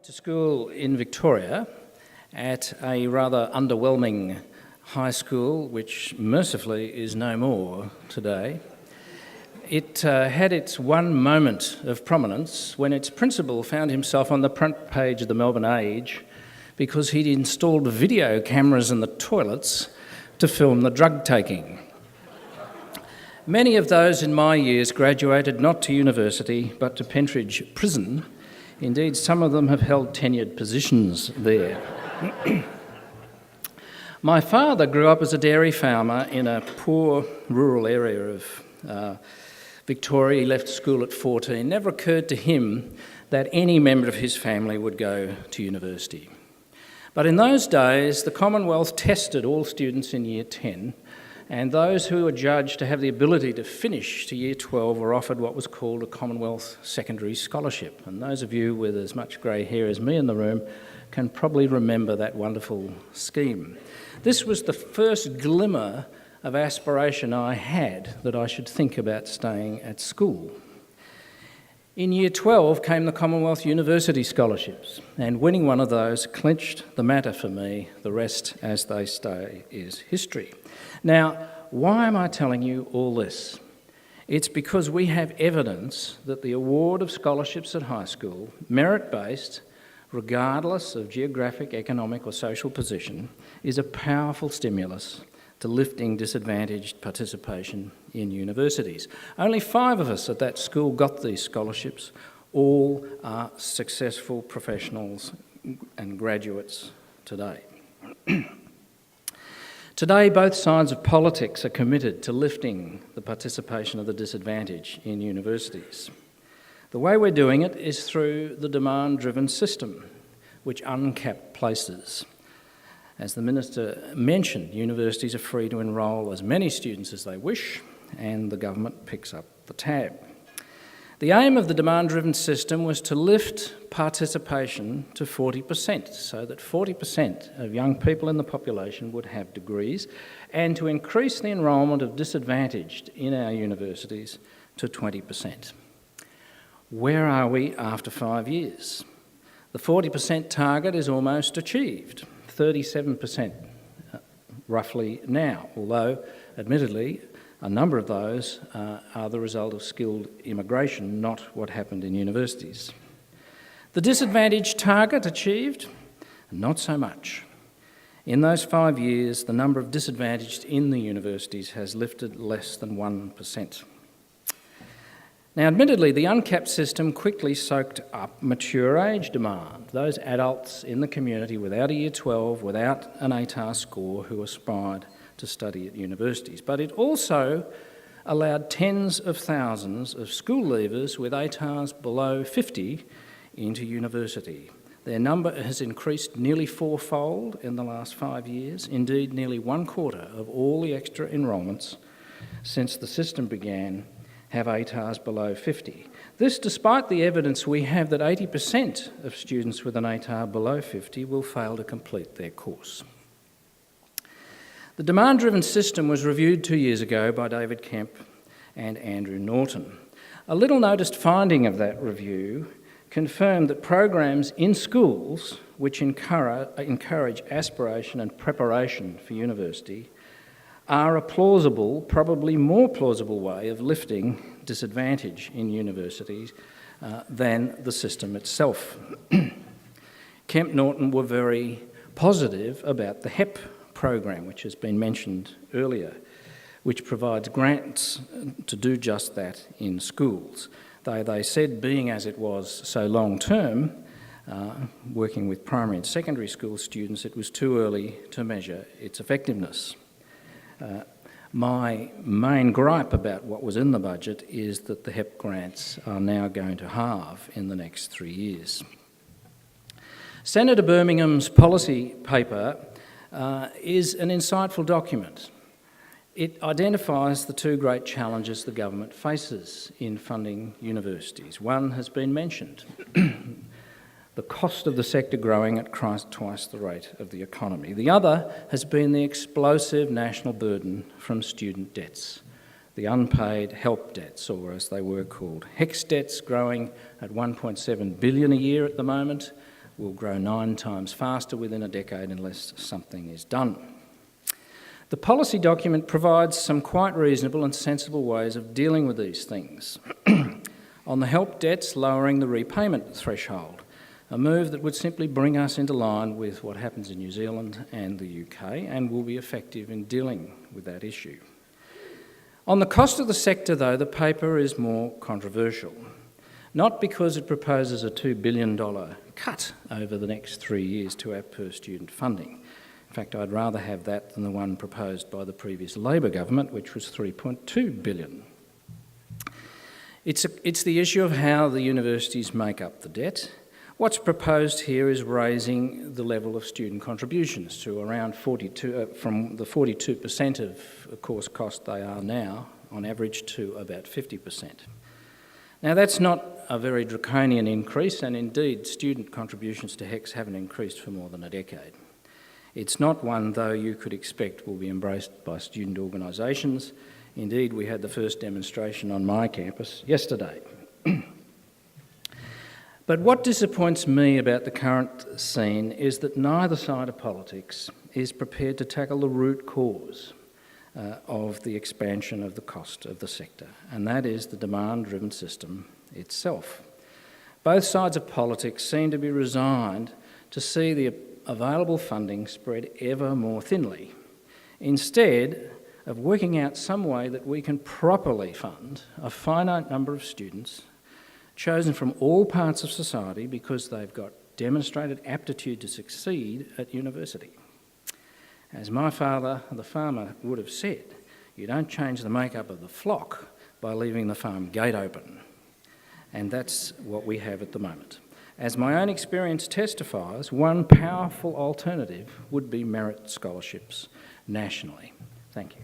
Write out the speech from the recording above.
went to school in Victoria at a rather underwhelming high school, which mercifully is no more today. It had its one moment of prominence when its principal found himself on the front page of the Melbourne Age because he'd installed video cameras in the toilets to film the drug taking. Many of those in my years graduated not to university but to Pentridge Prison. Indeed, some of them have held tenured positions there. My father grew up as a dairy farmer in a poor rural area of Victoria. He left school at 14. Never occurred to him that any member of his family would go to university. But in those days, the Commonwealth tested all students in Year 10, and those who were judged to have the ability to finish to Year 12 were offered what was called a Commonwealth Secondary Scholarship. And those of you with as much grey hair as me in the room can probably remember that wonderful scheme. This was the first glimmer of aspiration I had that I should think about staying at school. In Year 12 came the Commonwealth University Scholarships, and winning one of those clinched the matter for me. The rest, as they say, is history. Now, why am I telling you all this? It's because we have evidence that the award of scholarships at high school, merit-based, regardless of geographic, economic or social position, is a powerful stimulus to lifting disadvantaged participation in universities. Only 5 of us at that school got these scholarships. All are successful professionals and graduates today. Today, both sides of politics are committed to lifting the participation of the disadvantaged in universities. The way we're doing it is through the demand-driven system, which uncapped places. As the Minister mentioned, universities are free to enrol as many students as they wish, and the government picks up the tab. The aim of the demand-driven system was to lift participation to 40%, so that 40% of young people in the population would have degrees, and to increase the enrolment of disadvantaged in our universities to 20%. Where are we after 5 years? The 40% target is almost achieved, 37% roughly now, although admittedly a number of those are the result of skilled immigration, not what happened in universities. The disadvantaged target achieved? Not so much. In those 5 years, the number of disadvantaged in the universities has lifted less than 1%. Now, admittedly, the uncapped system quickly soaked up mature age demand, those adults in the community without a Year 12, without an ATAR score, who aspired to study at universities. But it also allowed tens of thousands of school leavers with ATARs below 50 into university. Their number has increased nearly 4-fold in the last 5 years. Indeed, nearly 1/4 of all the extra enrolments since the system began have ATARs below 50. This despite the evidence we have that 80% of students with an ATAR below 50 will fail to complete their course. The demand-driven system was reviewed 2 years ago by David Kemp and Andrew Norton. A little-noticed finding of that review confirmed that programs in schools which encourage aspiration and preparation for university are a plausible, probably more plausible way of lifting disadvantage in universities than the system itself. Kemp Norton were very positive about the HEP program, which has been mentioned earlier, which provides grants to do just that in schools. They said, being as it was so long-term, working with primary and secondary school students, it was too early to measure its effectiveness. My main gripe about what was in the budget is that the HEP grants are now going to halve in the next 3 years. Senator Birmingham's policy paper is an insightful document. It identifies the 2 great challenges the government faces in funding universities. One has been mentioned, the cost of the sector growing at twice the rate of the economy. The other has been the explosive national burden from student debts, the unpaid help debts, or as they were called, HECS debts, growing at $1.7 billion a year at the moment, will grow 9 times faster within a decade unless something is done. The policy document provides some quite reasonable and sensible ways of dealing with these things. On the help debts, lowering the repayment threshold, a move that would simply bring us into line with what happens in New Zealand and the UK and will be effective in dealing with that issue. On the cost of the sector, though, the paper is more controversial, not because it proposes a $2 billion cut over the next 3 years to our per-student funding. In fact, I'd rather have that than the one proposed by the previous Labor government, which was $3.2 billion. It's the issue of how the universities make up the debt. What's proposed here is raising the level of student contributions to around 42, from the 42% of course cost they are now, on average, to about 50%. Now, that's not a very draconian increase, and indeed student contributions to HECS haven't increased for more than a decade. It's not one, though, you could expect will be embraced by student organisations. Indeed, we had the first demonstration on my campus yesterday. But what disappoints me about the current scene is that neither side of politics is prepared to tackle the root cause of the expansion of the cost of the sector, and that is the demand-driven system itself. Both sides of politics seem to be resigned to see the available funding spread ever more thinly, instead of working out some way that we can properly fund a finite number of students chosen from all parts of society because they've got demonstrated aptitude to succeed at university. As my father, the farmer, would have said, you don't change the makeup of the flock by leaving the farm gate open. And that's what we have at the moment. As my own experience testifies, one powerful alternative would be merit scholarships nationally. Thank you.